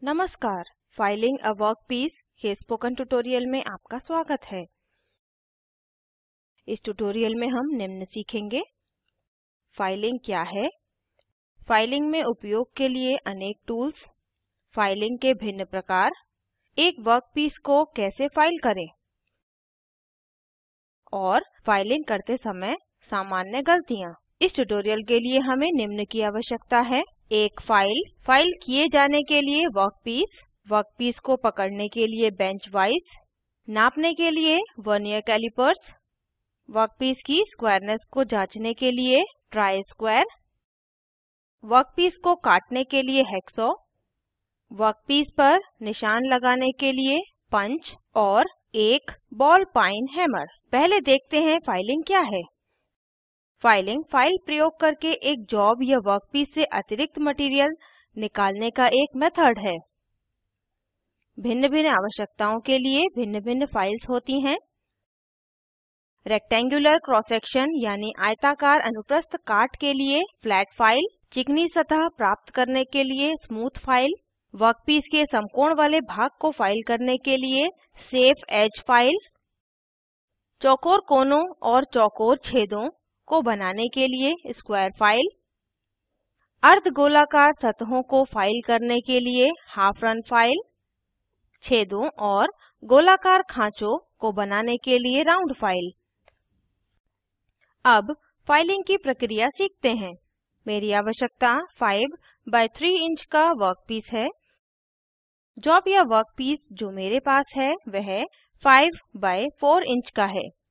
नमस्कार, filing a workpiece के spoken tutorial में आपका स्वागत है। इस ट्यूटोरियल में हम निम्न सीखेंगे। फाइलिंग क्या है, फाइलिंग में उपयोग के लिए अनेक टूल्स, फाइलिंग के भिन्न प्रकार, एक वर्कपीस को कैसे फाइल करें और फाइलिंग करते समय सामान्य गलतियाँ। इस ट्यूटोरियल के लिए हमें निम्न की आवश्यकता है: एक फाइल किए जाने के लिए वर्कपीस को पकड़ने के लिए बेंच वाइज, नापने के लिए वर्नियर कैलिपर्स, वर्कपीस की स्क्वायरनेस को जांचने के लिए ट्राई स्क्वायर, वर्कपीस को काटने के लिए हैक्सॉ, वर्कपीस पर निशान लगाने के लिए पंच और एक बॉल पाइन हैमर। पहले देखते हैं फाइलिंग क्या है। फाइल प्रयोग करके एक जॉब या वर्कपीस से अतिरिक्त मटेरियल निकालने का एक मेथड है। भिन्न-भिन्न आवश्यकताओं के लिए भिन्न-भिन्न फाइल्स होती हैं। रेक्टेंगुलर क्रॉस सेक्शन यानी आयताकार अनुप्रस्थ काट के लिए फ्लैट फाइल, चिकनी सतह प्राप्त करने के लिए स्मूथ फाइल, वर्कपीस के समकोण वाले भाग को फाइल करने के लिए सेफ एज फाइल, चौकोर कोनों और चौकोर छेदों को बनाने के लिए स्क्वायर फाइल, अर्धगोलाकार सतहों को फाइल करने के लिए हाफ रन फाइल, छेदों और गोलाकार खांचों को बनाने के लिए राउंड फाइल। अब फाइलिंग की प्रक्रिया सीखते हैं। मेरी आवश्यकता 5 बाय 3 इंच का वर्कपीस है। जॉब या वर्कपीस जो मेरे पास है वह 5 बाय 4 इंच का है।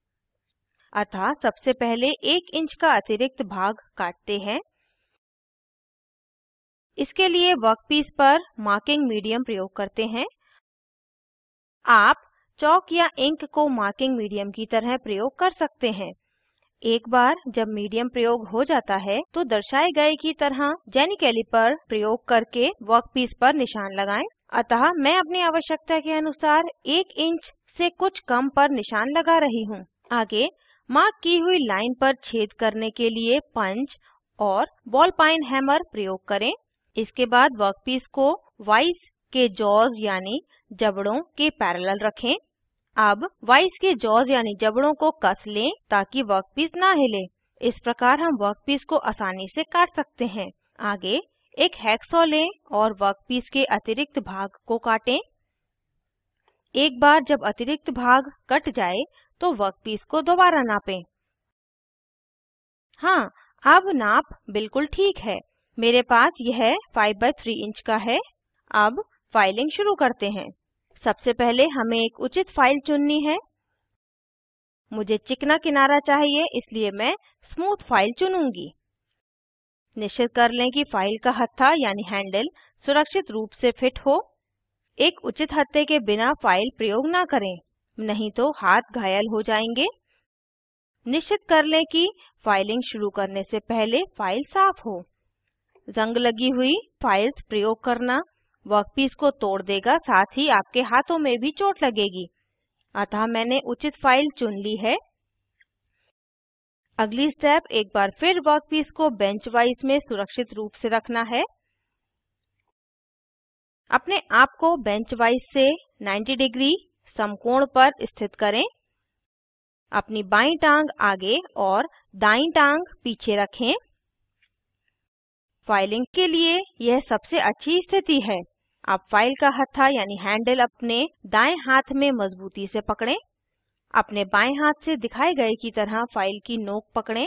अतः सबसे पहले 1 इंच का अतिरिक्त भाग काटते हैं। इसके लिए वर्कपीस पर मार्किंग मीडियम प्रयोग करते हैं। आप चॉक या इंक को मार्किंग मीडियम की तरह प्रयोग कर सकते हैं। एक बार जब मीडियम प्रयोग हो जाता है तो दर्शाए गए की तरह जेनी कैलिपर प्रयोग करके वर्कपीस पर निशान लगाएं। अतः मैं अपनी आवश्यकता के अनुसार 1 इंच से कुछ कम पर निशान लगा रही हूँ। आगे मार्क की हुई लाइन पर छेद करने के लिए पंच और बॉल पाइन हैमर प्रयोग करें। इसके बाद वर्कपीस को वाइस के जॉज यानी जबड़ों के पैरेलल रखें। अब वाइस के जॉज यानी जबड़ों को कस लें ताकि वर्कपीस ना हिले। इस प्रकार हम वर्कपीस को आसानी से काट सकते हैं। आगे एक हैक्सॉ लें और वर्कपीस के अतिरिक्त भाग को काटें। एक बार जब अतिरिक्त भाग कट जाए तो वर्कपीस को दोबारा नापें। हाँ, अब नाप बिल्कुल ठीक है। मेरे पास यह 5 बाय 3 इंच का है। अब फाइलिंग शुरू करते हैं। सबसे पहले हमें एक उचित फाइल चुननी है। मुझे चिकना किनारा चाहिए, इसलिए मैं स्मूथ फाइल चुनूंगी। निश्चित कर लें कि फाइल का हत्था यानी हैंडल सुरक्षित रूप से फिट हो। एक उचित हत्थे के बिना फाइल प्रयोग ना करें, नहीं तो हाथ घायल हो जाएंगे। निश्चित कर लें कि फाइलिंग शुरू करने से पहले फाइल साफ हो। जंग लगी हुई फाइल्स प्रयोग करना वर्कपीस को तोड़ देगा, साथ ही आपके हाथों में भी चोट लगेगी। अतः मैंने उचित फाइल चुन ली है। अगली स्टेप एक बार फिर वर्कपीस को बेंच वाइज में सुरक्षित रूप से रखना है। अपने आप को बेंच वाइज से 90 डिग्री समकोण पर स्थित करें। अपनी बाईं टांग आगे और दाईं टांग पीछे रखें। फाइलिंग के लिए यह सबसे अच्छी स्थिति है। अब फाइल का हत्था यानी हैंडल अपने दाएं हाथ में मजबूती से पकड़ें। अपने बाएं हाथ से दिखाए गए की तरह फाइल की नोक पकड़ें।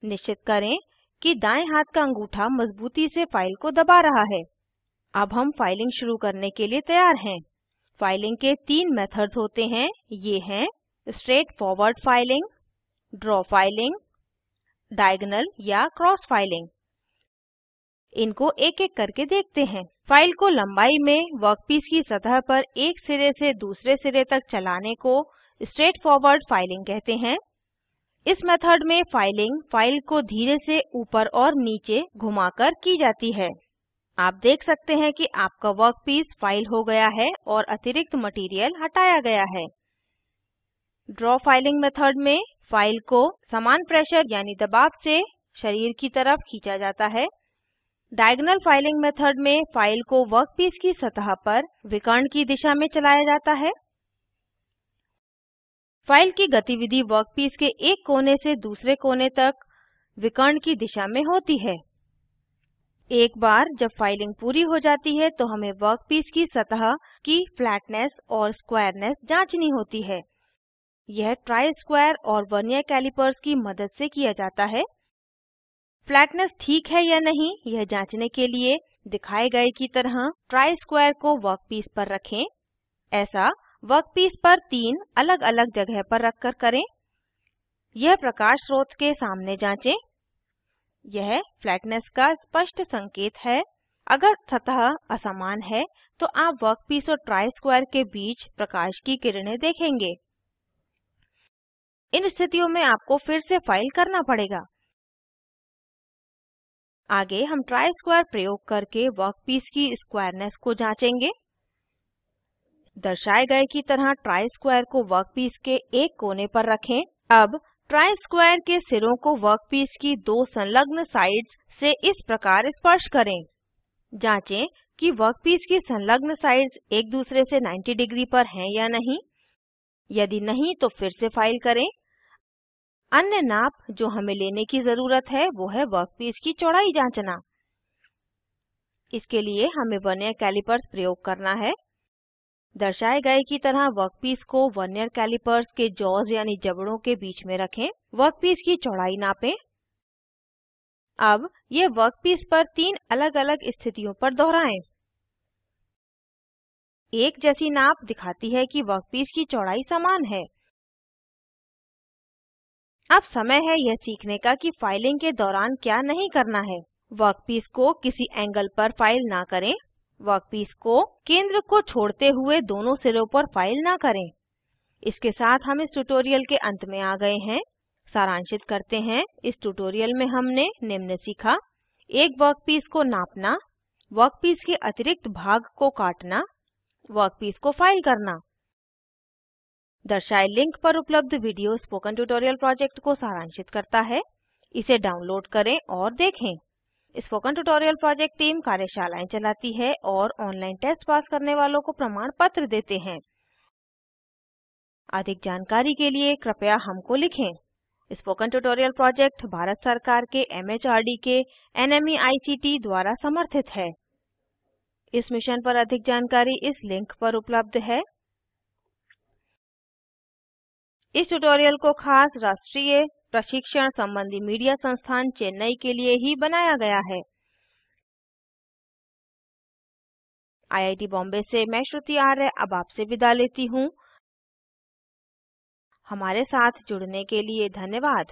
निश्चित करें कि दाएं हाथ का अंगूठा मजबूती से फाइल को दबा रहा है। अब हम फाइलिंग शुरू करने के लिए तैयार हैं। फाइलिंग के 3 मेथड्स होते हैं। ये हैं straight forward filing, draw filing, diagonal या क्रॉस फाइलिंग। इनको एक-एक करके देखते हैं। फाइल को लंबाई में वर्कपीस की सतह पर एक सिरे से दूसरे सिरे तक चलाने को स्ट्रेट फॉरवर्ड फाइलिंग कहते हैं। इस मेथड में फाइलिंग फाइल को धीरे से ऊपर और नीचे घुमाकर की जाती है। आप देख सकते हैं कि आपका वर्कपीस फाइल हो गया है और अतिरिक्त मटेरियल हटाया गया है। ड्रॉ फाइलिंग मेथड में फाइल को समान प्रेशर यानी दबाव से शरीर की तरफ खींचा जाता है। डायगोनल फाइलिंग मेथड में फाइल को वर्कपीस की सतह पर विकर्ण की दिशा में चलाया जाता है। फाइल की गतिविधि वर्कपीस के एक कोने से दूसरे कोने तक विकर्ण की दिशा में होती है। एक बार जब फाइलिंग पूरी हो जाती है तो हमें वर्कपीस की सतह की फ्लैटनेस और स्क्वायरनेस जांचनी होती है। यह ट्राई स्क्वायर और वर्नियर कैलिपर्स की मदद से किया जाता है। फ्लैटनेस ठीक है या नहीं यह जांचने के लिए दिखाए गए की तरह ट्राई स्क्वायर को वर्कपीस पर रखें। ऐसा वर्कपीस पर 3 अलग-अलग जगह पर रखकर करें। यह प्रकाश स्रोत के सामने जांचें। यह फ्लैटनेस का स्पष्ट संकेत है। अगर सतह असमान है तो आप वर्कपीस और ट्राई स्क्वायर के बीच प्रकाश की किरणें देखेंगे। इन स्थितियों में आपको फिर से फाइल करना पड़ेगा। आगे हम ट्राई स्क्वायर प्रयोग करके वर्कपीस की स्क्वायरनेस को जांचेंगे। दर्शाए गए की तरह ट्राई स्क्वायर को वर्कपीस के एक कोने पर रखें। अब ट्राई स्क्वायर के सिरों को वर्कपीस की दो संलग्न साइड्स से इस प्रकार स्पर्श करें। जांचें कि वर्कपीस की संलग्न साइड्स एक दूसरे से 90 डिग्री पर हैं या नहीं। यदि नहीं तो फिर से फाइल करें। अन्य नाप जो हमें लेने की ज़रूरत है वो है वर्कपीस की चौड़ाई जांचना। इसके लिए हमें वर्नियर कैलिपर्स प्रयोग करना है। दर्शाए गए की तरह वर्कपीस को वर्नियर कैलिपर्स के जॉज यानी जबड़ों के बीच में रखें। वर्कपीस की चौड़ाई नापें। अब ये वर्कपीस पर 3 अलग-अलग स्थितियों पर दोहराएं। एक जैसी नाप दिखाती है कि वर्कपीस की चौड़ाई समान है। अब समय है यह सीखने का कि फाइलिंग के दौरान क्या नहीं करना है। वर्कपीस को किसी एंगल पर फाइल ना करें। वर्कपीस को केंद्र को छोड़ते हुए दोनों सिरों पर फाइल ना करें। इसके साथ हम इस ट्यूटोरियल के अंत में आ गए हैं। सारांशित करते हैं। इस ट्यूटोरियल में हमने निम्न सीखा। एक वर्कपीस को नापना, वर्कपीस के अतिरिक्त भाग को काटना, वर्कपीस को फाइल करना। दर्शाए लिंक पर उपलब्ध वीडियो स्पोकन ट्यूटोरियल प्रोजेक्ट को सारांशित करता है। इसे डाउनलोड करें और देखें। स्पोकन ट्यूटोरियल प्रोजेक्ट टीम कार्यशालाएं चलाती है और ऑनलाइन टेस्ट पास करने वालों को प्रमाण पत्र देते हैं। अधिक जानकारी के लिए कृपया हमको लिखें। स्पोकन ट्यूटोरियल प्रोजेक्ट भारत सरकार के MHRD के NMEICT द्वारा समर्थित है। इस मिशन पर अधिक जानकारी इस लिंक पर उपलब्ध है। इस ट्यूटोरियल को खास राष्ट्रीय प्रशिक्षण संबंधी मीडिया संस्थान चेन्नई के लिए ही बनाया गया है। IIT बॉम्बे से मैं श्रुति आर्य अब आपसे विदा लेती हूँ। हमारे साथ जुड़ने के लिए धन्यवाद।